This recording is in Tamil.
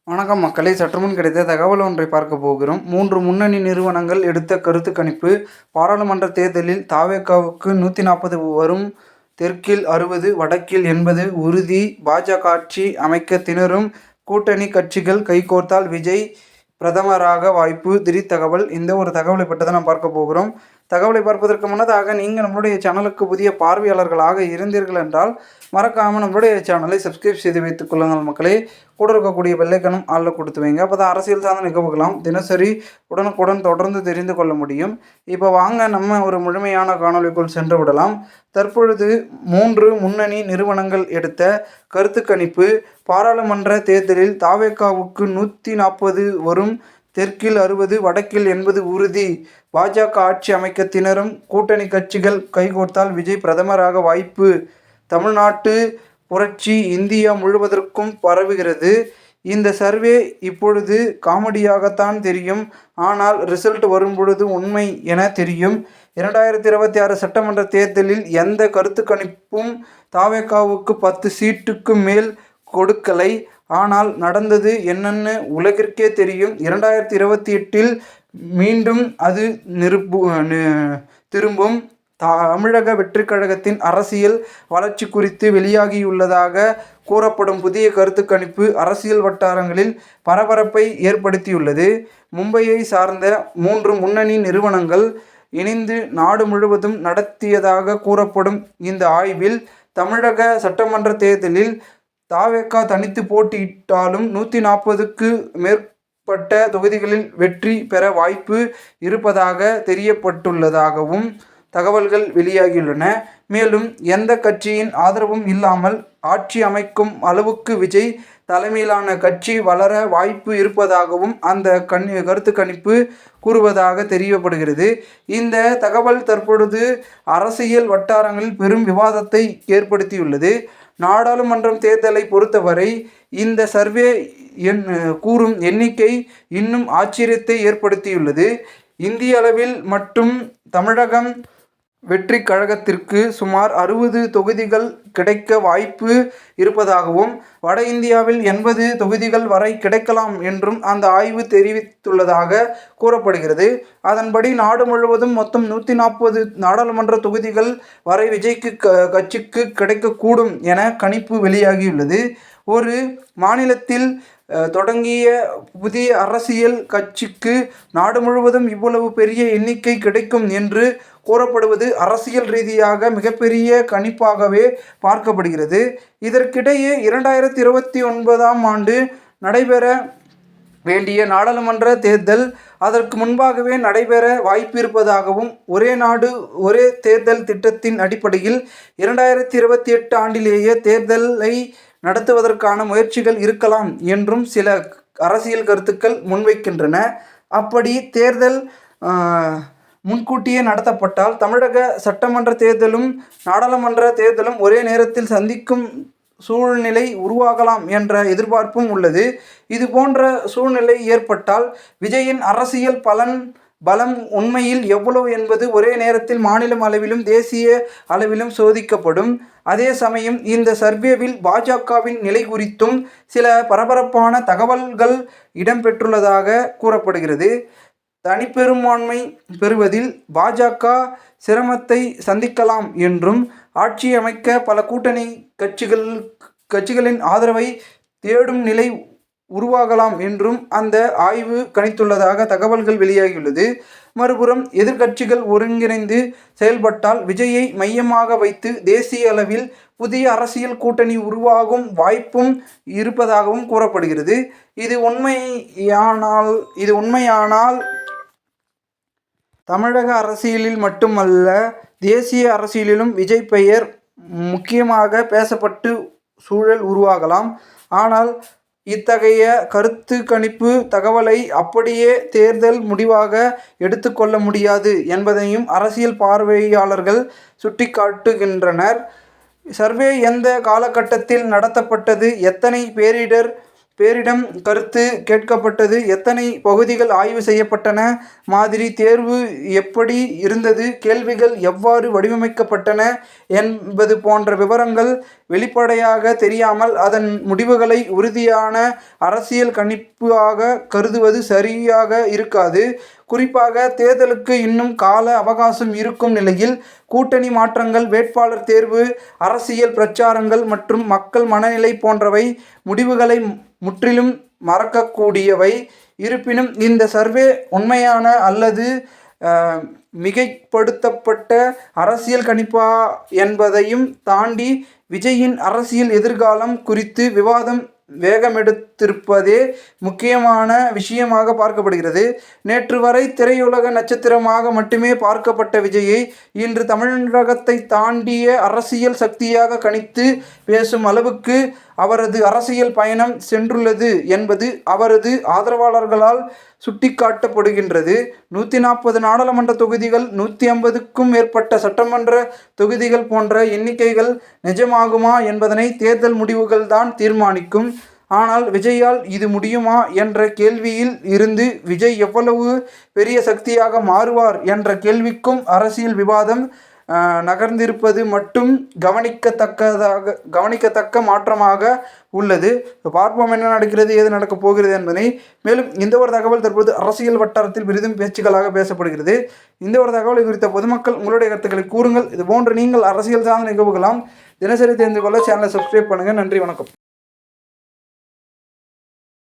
வணக்கம் மக்களே, சற்றுமுன் கிடைத்த தகவல் ஒன்றை பார்க்க போகிறோம். 3 முன்னணி நிறுவனங்கள் எடுத்த கருத்து கணிப்பு. பாராளுமன்ற தேர்தலில் தவேகாவுக்கு 140 வரும், தெற்கில் 60, வடக்கில் 80 உறுதி. பாஜக ஆட்சி அமைக்க திணறும் கூட்டணி கட்சிகள் கைகோர்த்தால் விஜய் பிரதமராக வாய்ப்பு. திடீர் தகவல். இந்த ஒரு தகவலை பற்றி தான் நாம் பார்க்க போகிறோம். தகவலை பார்ப்பதற்கு முன்னதாக நீங்கள் நம்மளுடைய சேனலுக்கு புதிய பார்வையாளர்களாக இருந்தீர்கள் என்றால் மறக்காமல் நம்மளுடைய சேனலை சப்ஸ்கிரைப் செய்து வைத்துக் கொள்ளுங்கள் மக்களே. கூட இருக்கக்கூடிய பெல்லைக்கனும் ஆளில் கொடுத்து வைங்க. அப்போ தான் அரசியல் சார்ந்த நிகழ்வுகளாம் தினசரி உடனுக்குடன் தொடர்ந்து தெரிந்து கொள்ள முடியும். இப்போ வாங்க நம்ம ஒரு முழுமையான காணொலிக்குள் சென்று விடலாம். தற்பொழுது 3 முன்னணி நிறுவனங்கள் எடுத்த கருத்து கணிப்பு. பாராளுமன்ற தேர்தலில் தவேகாவுக்கு 140 வரும், தெற்கில் 60, வடக்கில் 80 உறுதி. பாஜக ஆட்சி அமைக்க திணறும் கூட்டணி கட்சிகள் கைகோர்த்தால் விஜய் பிரதமராக வாய்ப்பு. தமிழ்நாட்டு புரட்சி இந்தியா முழுவதற்கும் பரவுகிறது. இந்த சர்வே இப்பொழுது காமெடியாகத்தான் தெரியும், ஆனால் ரிசல்ட் வரும்பொழுது உண்மை என தெரியும். 2026 சட்டமன்ற தேர்தலில் எந்த கருத்து கணிப்பும் தவேகாவுக்கு 10 சீட்டுக்கு மேல் கொடுக்கலை. ஆனால் நடந்தது என்னன்னு உலகிற்கே தெரியும். 2028இல் மீண்டும் அது திரும்பும். தமிழக வெற்றிக் கழகத்தின் அரசியல் வளர்ச்சி குறித்து வெளியாகியுள்ளதாக கூறப்படும் புதிய கருத்து கணிப்பு அரசியல் வட்டாரங்களில் பரபரப்பை ஏற்படுத்தியுள்ளது. மும்பையை சார்ந்த 3 முன்னணி நிறுவனங்கள் இணைந்து நாடு முழுவதும் நடத்தியதாக கூறப்படும் இந்த ஆய்வில் தமிழக சட்டமன்ற தேர்தலில் தவேகா தனித்து போட்டியிட்டாலும் 140க்கு மேற்பட்ட தொகுதிகளில் வெற்றி பெற வாய்ப்பு இருப்பதாக தெரியப்பட்டுள்ளதாகவும் தகவல்கள் வெளியாகியுள்ளன. மேலும் எந்த கட்சியின் ஆதரவும் இல்லாமல் ஆட்சி அமைக்கும் அளவுக்கு விஜய் தலைமையிலான கட்சி வளர வாய்ப்பு இருப்பதாகவும் அந்த கருத்து கணிப்பு கூறுவதாக தெரியப்படுகிறது. இந்த தகவல் தற்பொழுது அரசியல் வட்டாரங்களில் பெரும் விவாதத்தை ஏற்படுத்தியுள்ளது. நாடாளுமன்றம் தேர்தலை பொறுத்தவரை இந்த சர்வே கூறும் எண்ணிக்கை இன்னும் ஆச்சரியத்தை ஏற்படுத்தியுள்ளது. இந்திய அளவில் மட்டும் தமிழகம் வெற்றி கழகத்திற்கு சுமார் 60 தொகுதிகள் கிடைக்க வாய்ப்பு இருப்பதாகவும், வட இந்தியாவில் 80 தொகுதிகள் வரை கிடைக்கலாம் என்றும் அந்த ஆய்வு தெரிவித்துள்ளதாக கூறப்படுகிறது. அதன்படி நாடு முழுவதும் மொத்தம் 140 நாடாளுமன்ற தொகுதிகள் வரை விஜய்க்கு கட்சிக்கு கிடைக்கக்கூடும் என கணிப்பு வெளியாகியுள்ளது. ஒரு மாநிலத்தில் தொடங்கிய புதிய அரசியல் கட்சிக்கு நாடு முழுவதும் இவ்வளவு பெரிய எண்ணிக்கை கிடைக்கும் என்று கூறப்படுவது அரசியல் ரீதியாக மிகப்பெரிய கணிப்பாகவே பார்க்கப்படுகிறது. இதற்கிடையே 2029ஆம் ஆண்டு நடைபெற வேண்டிய நாடாளுமன்ற தேர்தல் அதற்கு முன்பாகவே நடைபெற வாய்ப்பிருப்பதாகவும், ஒரே நாடு ஒரே தேர்தல் திட்டத்தின் அடிப்படையில் 2028 ஆண்டிலேயே தேர்தலை நடத்துவதற்கான முயற்சிகள் இருக்கலாம் என்றும் சில அரசியல் கருத்துக்கள் முன்வைக்கின்றன. அப்படி தேர்தல் முன்கூட்டியே நடத்தப்பட்டால் தமிழக சட்டமன்ற தேர்தலும் நாடாளுமன்ற தேர்தலும் ஒரே நேரத்தில் சந்திக்கும் சூழ்நிலை உருவாகலாம் என்ற எதிர்பார்ப்பும் உள்ளது. இது போன்ற சூழ்நிலை ஏற்பட்டால் விஜயின் அரசியல் பலம் உண்மையில் எவ்வளவு என்பது ஒரே நேரத்தில் மாநில அளவிலும் தேசிய அளவிலும் சோதிக்கப்படும். அதே சமயம் இந்த சர்வேவில் பாஜகவின் நிலை குறித்தும் சில பரபரப்பான தகவல்கள் இடம்பெற்றுள்ளதாக கூறப்படுகிறது. தனிப்பெரும்பான்மை பெறுவதில் பாஜக சிரமத்தை சந்திக்கலாம் என்றும், ஆட்சி அமைக்க பல கூட்டணி கட்சிகளின் ஆதரவை தேடும் நிலை உருவாகலாம் என்றும் அந்த ஆய்வு கணித்துள்ளதாக தகவல்கள் வெளியாகியுள்ளது. மறுபுறம் எதிர்க்கட்சிகள் ஒருங்கிணைந்து செயல்பட்டால் விஜயை மையமாக வைத்து தேசிய அளவில் புதிய அரசியல் கூட்டணி உருவாகும் வாய்ப்பும் இருப்பதாகவும் கூறப்படுகிறது. இது உண்மையானால் தமிழக அரசியலில் மட்டுமல்ல, தேசிய அரசியலிலும் விஜய் பெயர் முக்கியமாக பேசப்பட்டு சூழல் உருவாகலாம். ஆனால் இத்தகைய கருத்து கணிப்பு தகவலை அப்படியே தேர்தல் முடிவாக எடுத்துக்கொள்ள முடியாது என்பதையும் அரசியல் பார்வையாளர்கள் சுட்டிக்காட்டுகின்றனர். சர்வே எந்த காலகட்டத்தில் நடத்தப்பட்டது, எத்தனை பேரிடர் பேரிடம் கருத்து கேட்கப்பட்டது. எத்தனை பகுதிகள் ஆய்வு செய்யப்பட்டன? மாதிரி தேர்வு எப்படி இருந்தது? கேள்விகள் எவ்வாறு வடிவமைக்கப்பட்டன? என்பது போன்ற விவரங்கள் வெளிப்படையாக தெரியாமல் அதன் முடிவுகளை உறுதியான அரசியல் கணிப்பாக கருதுவது சரியாக இருக்காது. குறிப்பாக தேர்தலுக்கு இன்னும் கால அவகாசம் இருக்கும் நிலையில் கூட்டணி மாற்றங்கள், வேட்பாளர் தேர்வு, அரசியல் பிரச்சாரங்கள் மற்றும் மக்கள் மனநிலை போன்றவை முடிவுகளை முற்றிலும் மறக்கக்கூடியவை. இருப்பினும் இந்த சர்வே உண்மையான அல்லது மிகைப்படுத்தப்பட்ட அரசியல் கணிப்பா என்பதையும் தாண்டி விஜயின் அரசியல் எதிர்காலம் குறித்து விவாதம் வேகமெடுத்திருப்பதே முக்கியமான விஷயமாக பார்க்கப்படுகிறது. நேற்று வரை திரையுலக நட்சத்திரமாக மட்டுமே பார்க்கப்பட்ட விஜயை இன்று தமிழகத்தை தாண்டிய அரசியல் சக்தியாக கணித்து பேசும் அளவுக்கு அவரது அரசியல் பயணம் சென்றுள்ளது என்பது அவரது ஆதரவாளர்களால் சுட்டிக்காட்டப்படுகின்றது. 140 நாடாளுமன்ற தொகுதிகள், 150க்கும் மேற்பட்ட சட்டமன்ற தொகுதிகள் போன்ற எண்ணிக்கைகள் நிஜமாகுமா என்பதனை தேர்தல் முடிவுகள்தான் தீர்மானிக்கும். ஆனால் விஜயால் இது முடியுமா என்ற கேள்வியில் இருந்து விஜய் எவ்வளவு பெரிய சக்தியாக மாறுவார் என்ற கேள்விக்கும் அரசியல் விவாதம் நகர்ந்திருப்பது மட்டும் கவனிக்கத்தக்க மாற்றமாக உள்ளது. பார்ப்போம் என்ன நடக்கிறது, ஏது நடக்கப் போகிறது என்பதனை. மேலும் இந்த ஒரு தகவல் தற்போது அரசியல் வட்டாரத்தில் பெரிதும் பேச்சுக்களாக பேசப்படுகிறது. இந்த ஒரு தகவலை குறித்த பொதுமக்கள் உங்களுடைய கருத்துக்களை கூறுங்கள். இது போன்று நீங்கள் அரசியல் சார்ந்த நிகழ்வுகளாம் தினசரி தெரிந்து கொள்ள சேனலை சப்ஸ்கிரைப் பண்ணுங்கள். நன்றி, வணக்கம்.